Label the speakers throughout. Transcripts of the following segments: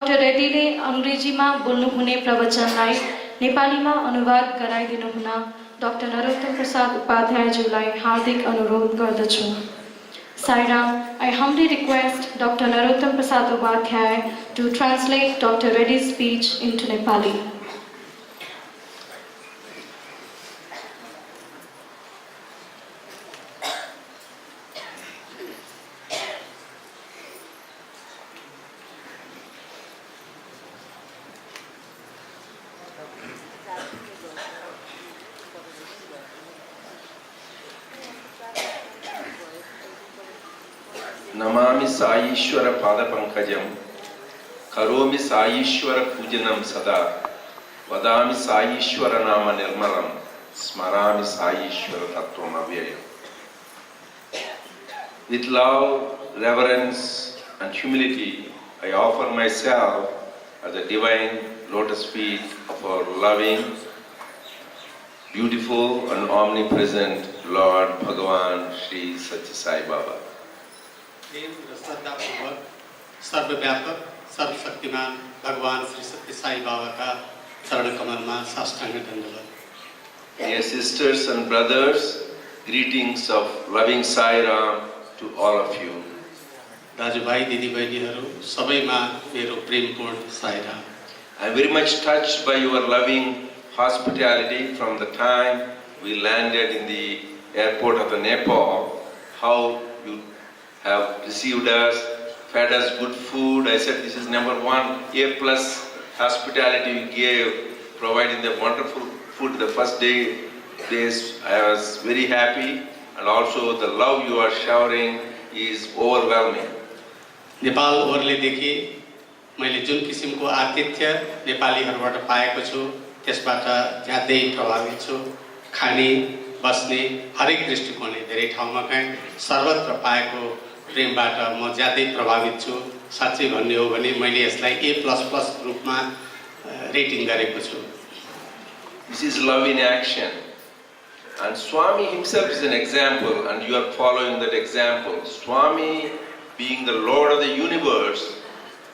Speaker 1: Doctor रेड्डीले अंग्रेजीमा बोल्नुहुने प्रवचनलाई नेपालीमा अनुवाद गराइदिनु हुन डाक्टर नरोत्तम प्रसाद उपाध्यायज्यूलाई हार्दिक अनुरोध गर्दछु। Sairam, I humbly request Dr. Narottam Prasad Upadhyay to translate Dr. Reddy's speech into Nepali.
Speaker 2: Namami साईश्वर पादपंकजं करोमि साईश्वर पूजनं सदा वदामि साईश्वर नाम निर्मलं स्मरामि साईश्वर तत्त्वम् अव्ययम्. With love, reverence and humility, I offer myself at the divine lotus feet of our loving, beautiful and omnipresent Lord Bhagavan Sri Satya Sai Baba.
Speaker 3: प्रेम र श्रद्धापूर्वक सर्वव्यापक सर्वशक्तिमान भगवान श्री सत्य साई बाबा का चरण कमलमा साष्टांग दण्डवत.
Speaker 2: Dear sisters and brothers, greetings of loving Sai Ram to all of you.
Speaker 3: दाजुभाइ दिदीबहिनीहरू सबैमा मेरो प्रेमपूर्ण Sai Ram.
Speaker 2: I am very much touched by your loving hospitality from the time we landed in the airport of the Nepal, how you have received us, fed us good food. I said this is number one, A+ hospitality you gave, providing the wonderful food the first days. I was very happy, and also the love you are showering is overwhelming.
Speaker 3: Nepal ओर्लेदेखि मैले जुन किसिमको आतिथ्य नेपालीहरूबाट पाएको छु त्यसबाट ज्यादै प्रभावित छु. खाने बस्ने हरेक दृष्टिकोणले धेरै ठाउँमा गएँ, सर्वत्र पाएको प्रेमबाट म ज्यादै प्रभावित छु. साच्चै भन्ने हो भने मैले यसलाई A++ रूपमा रेटिङ गरेको छु.
Speaker 2: This is love in action. And Swami himself is an example, and you are following that example. Swami, being the Lord of the universe,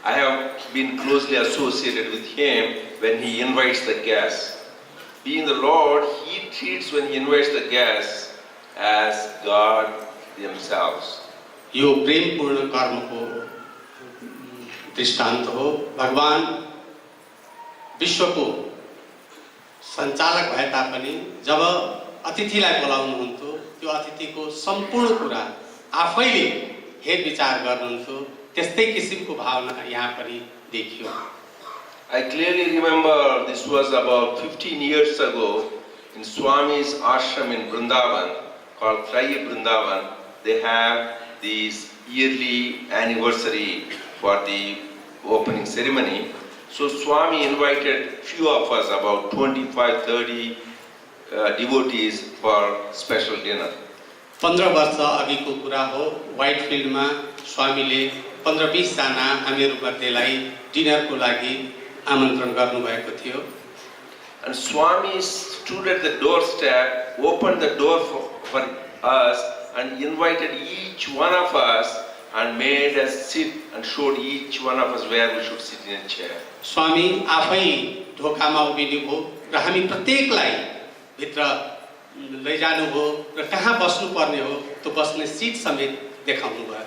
Speaker 2: I have been closely associated with him when he invites the guests. Being the Lord, he treats when he invites the guests as God themselves.
Speaker 3: यो प्रेमपूर्ण कर्मको दृष्टान्त हो. भगवान विश्वको सञ्चालक भए तापनि जब अतिथिलाई बोलाउनुहुन्थ्यो त्यो अतिथिको सम्पूर्ण कुरा आफैले हेर विचार गर्नुहुन्थ्यो. त्यस्तै किसिमको भावना यहाँ पनि देखियो.
Speaker 2: I clearly remember this was about 15 years ago in Swami's ashram in Vrindavan called Trayi Vrindavan. They have this yearly anniversary for the opening ceremony. So Swami invited few of us, about 25-30 devotees for special dinner.
Speaker 3: 15 वर्ष अघिको कुरा हो. White फिल्डमा स्वामीले 15-20 जना हामीहरूमध्येलाई डिनरको लागि आमन्त्रण गर्नुभएको थियो.
Speaker 2: And Swami stood at the doorstep, opened the door for us and invited each one of us and made us sit and showed each one of us where we should sit in a chair.
Speaker 3: स्वामी आफै ढोकामा उभिनुभयो र हामी प्रत्येकलाई भित्र लैजानुभयो र कहाँ बस्नुपर्ने हो त्यो बस्ने सिट समेत देखाउनु भयो.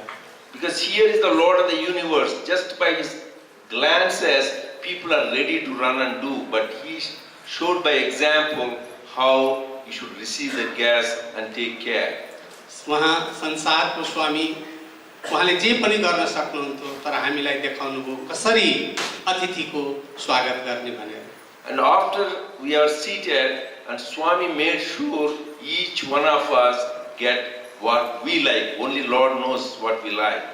Speaker 2: Because here is the Lord of the universe. Just by his glances, people are ready to run and do, but he showed by example how you should receive the guests and take care.
Speaker 3: उहाँ संसारको स्वामी, उहाँले जे पनि गर्न सक्नुहुन्थ्यो तर हामीलाई देखाउनुभयो कसरी अतिथिको स्वागत गर्ने भनेर.
Speaker 2: And after we are seated, and Swami made sure each one of us get what we like. Only Lord knows what we like.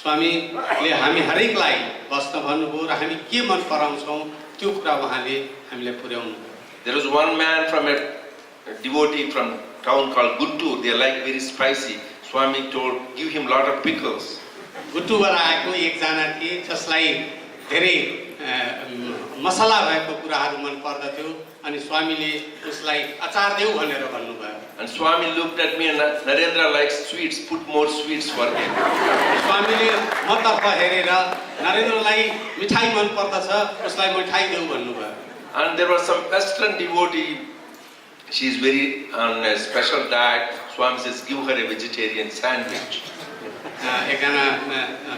Speaker 3: स्वामीले हामी हरेकलाई बस्न भन्नुभयो र हामी के मन पराउँछौँ त्यो कुरा उहाँले हामीलाई पुर्याउनु भयो.
Speaker 2: There was one man from a devotee from town called Guttur. They like very spicy. Swami told, give him lot of pickles.
Speaker 3: गुट्टुबाट आएको एकजना थिए जसलाई धेरै मसला भएको कुराहरू मन पर्दथ्यो अनि स्वामीले उसलाई अचार देऊ भनेर भन्नुभयो.
Speaker 2: And Swami looked at me and Narendra likes sweets, put more sweets for him.
Speaker 3: स्वामीले मतर्फ हेरेर नरेन्द्रलाई मिठाई मन पर्दछ उसलाई मिठाई देऊ भन्नुभयो
Speaker 2: And there was some Western devotee, she is very on a special diet. Swami says, give her a vegetarian sandwich.
Speaker 3: एकजना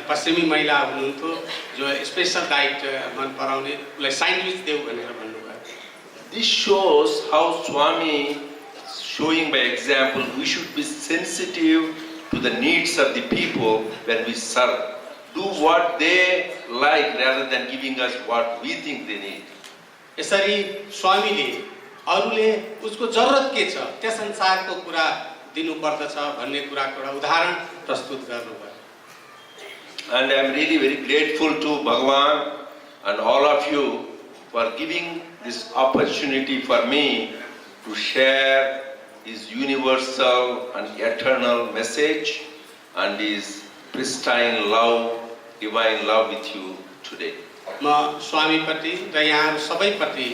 Speaker 3: पश्चिमी महिला हुनुहुन्थ्यो जो स्पेशल डाइट मन पराउने उसलाई स्यान्डविच देऊ भनेर भन्नुभयो
Speaker 2: This shows how Swami, showing by example, we should be sensitive to the needs of the people when we serve. Do what they like rather than giving us what we think they need.
Speaker 3: यसरी स्वामीले अरूले उसको जरुरत के छ त्यस अनुसारको कुरा दिनुपर्दछ भन्ने कुराको एउटा उदाहरण प्रस्तुत गर्नुभयो
Speaker 2: And I am really very grateful to Bhagavan and all of you for giving this opportunity for me to share His universal and eternal message and His pristine love, divine love with you today.
Speaker 3: म स्वामीप्रति र यहाँहरू सबैप्रति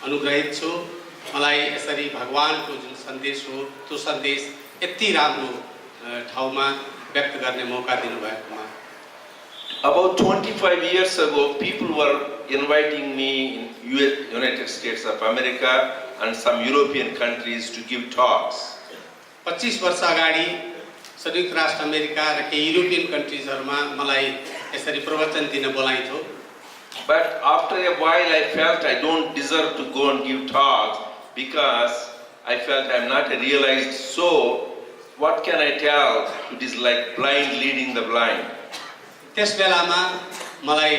Speaker 3: अनुग्रहित छु मलाई यसरी भगवानको जुन सन्देश हो त्यो सन्देश यति राम्रो ठाउँमा व्यक्त गर्ने मौका दिनुभएकोमा
Speaker 2: About 25 years ago, people were inviting me in United States of America and some European countries to give talks.
Speaker 3: 25 वर्ष अगाडि संयुक्त राष्ट्र अमेरिका र केही युरोपियन कन्ट्रिजहरुमा मलाई यसरी प्रवचन दिन बोलाइथ्यो
Speaker 2: But after a while I felt I don't deserve to go and give talks because I felt I'm not a realized soul. What can I tell? It is like blind leading the blind.
Speaker 3: त्यस बेलामा मलाई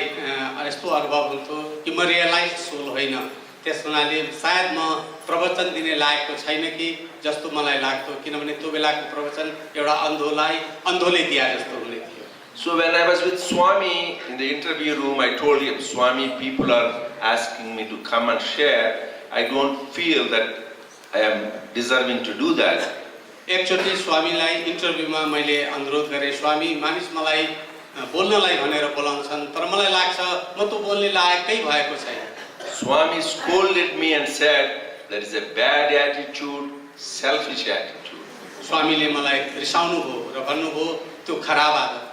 Speaker 3: यस्तो अनुभव हुन्थ्यो कि म realise sole होइन त्यस हुनाले सायद म प्रवचन दिने लायकको छैन कि जस्तो मलाई लाग्थ्यो किनभने त्यो बेलाको प्रवचन एउटा अन्धोलाई अन्धोले दिया जस्तो हुने थियो
Speaker 2: So when I was with Swami in the interview room, I told him, Swami, people are asking me to come and share. I don't feel that I am deserving to do that.
Speaker 3: एकचोटि स्वामीलाई इन्टरभ्यूमा मैले अनुरोध गरेँ स्वामी मानिस मलाई बोल्नलाई भनेर बोलाउँछन् तर मलाई लाग्छ म त बोल्ने लायकै भएको छैन
Speaker 2: Swami scolded me and said, there is a bad attitude, selfish attitude.
Speaker 3: स्वामीले मलाई रिसाउनु भयो र भन्नुभयो त्यो खराब आदत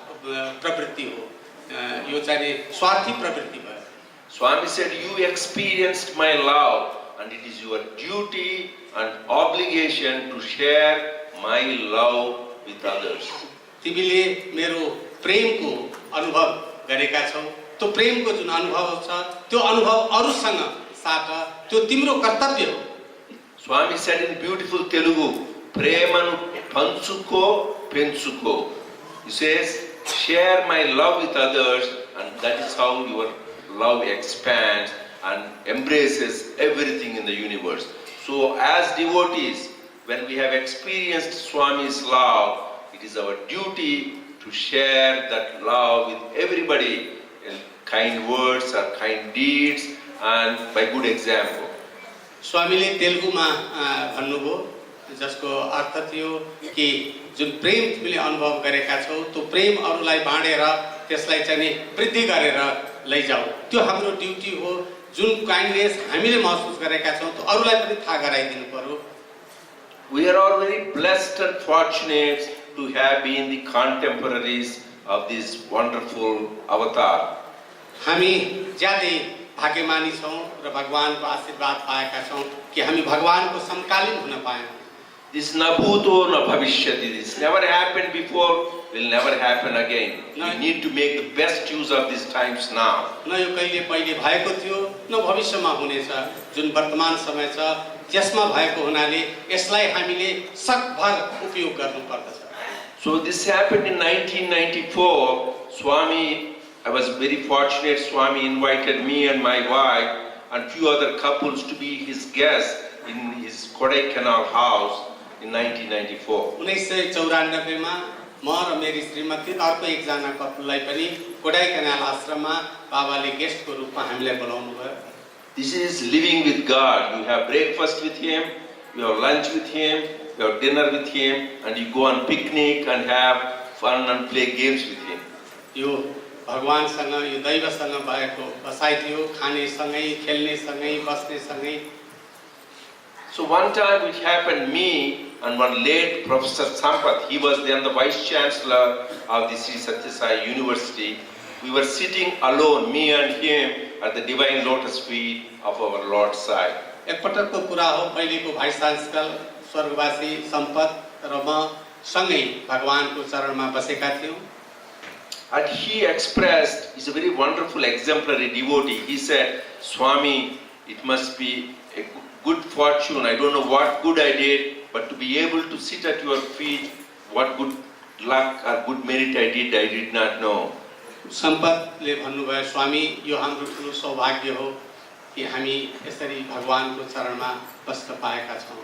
Speaker 3: प्रवृत्ति हो यो चाहिँ स्वार्थी प्रवृत्ति भयो
Speaker 2: Swami said, you experienced my love and it is your duty and obligation to share my love with others.
Speaker 3: तिमीले मेरो प्रेमको अनुभव गरेका छौ त्यो प्रेमको जुन अनुभव छ त्यो अनुभव अरूसँग साथ त्यो तिम्रो कर्तव्य हो
Speaker 2: Swami said in beautiful Telugu, Premanu Panchuko Penchuko. He says, share my love with others and that is how your love expands and embraces everything in the universe. So as devotees, when we have experienced Swami's love, it is our duty to share that love with everybody in kind words or kind deeds and by good example.
Speaker 3: स्वामीले तेलुगुमा भन्नुभयो जसको अर्थ थियो कि जुन प्रेम तिमीले अनुभव गरेका छौ त्यो प्रेम अरूलाई बाँडेर त्यसलाई चाहिँ वृद्धि गरेर लैजाऊ त्यो हाम्रो ड्युटी हो जुन काइन्डनेस हामीले महसुस गरेका छौं त्यो अरूलाई पनि थाहा गराइदिनु पर्यो
Speaker 2: We are all very blessed and fortunate to have been the contemporaries of this wonderful avatar.
Speaker 3: हामी ज्यादै भाग्यमानी छौं र भगवानको आशीर्वाद पाएका छौं कि हामी भगवानको समकालीन हुन पायौं
Speaker 2: This nabhuto na bhavishyati. This never happened before, will never happen again. We need to make the best use of these times now.
Speaker 3: न यो कहिले पहिले भएको थियो न भविष्यमा हुनेछ जुन वर्तमान समय छ त्यसमा भएको हुनाले यसलाई हामीले सकभर उपयोग गर्नुपर्दछ
Speaker 2: So this happened in 1994. Swami, I was very fortunate. Swami invited me and my wife and few other couples to be his guests in his Kodaikanal house in 1994.
Speaker 3: 1994 मा म र मेरी श्रीमती अर्को एकजना कपललाई पनि कोडाइकनाल आश्रममा बाबाले गेस्टको रूपमा हामीलाई बोलाउनु भयो
Speaker 2: This is living with God. You have breakfast with Him, you have lunch with Him, you have dinner with Him, and you go on picnic and have fun and play games with Him.
Speaker 3: यो भगवानसँग यो दैवसँग भएको बसाइ थियो खाने सँगै खेल्ने सँगै बस्ने सँगै
Speaker 2: So one time it happened, me and one late Professor Sampath, he was then the Vice Chancellor of the Sri Sathya Sai University. We were sitting alone, me and him, at the divine lotus feet of our Lord's side.
Speaker 3: एकपटकको कुरा हो, पहिलेको vice chancellor स्वर्गवासी सम्पत र म सँगै भगवानको चरणमा बसेका थियौँ।
Speaker 2: And he expressed, he's a very wonderful exemplary devotee. He said, Swami, it must be a good fortune. I don't know what good I did, but to be able to sit at your feet, what good luck or good merit I did not know.
Speaker 3: सम्पतले भन्नुभयो, स्वामी यो हाम्रो ठुलो सौभाग्य हो कि हामी यसरी भगवानको चरणमा बस्न पाएका छौँ।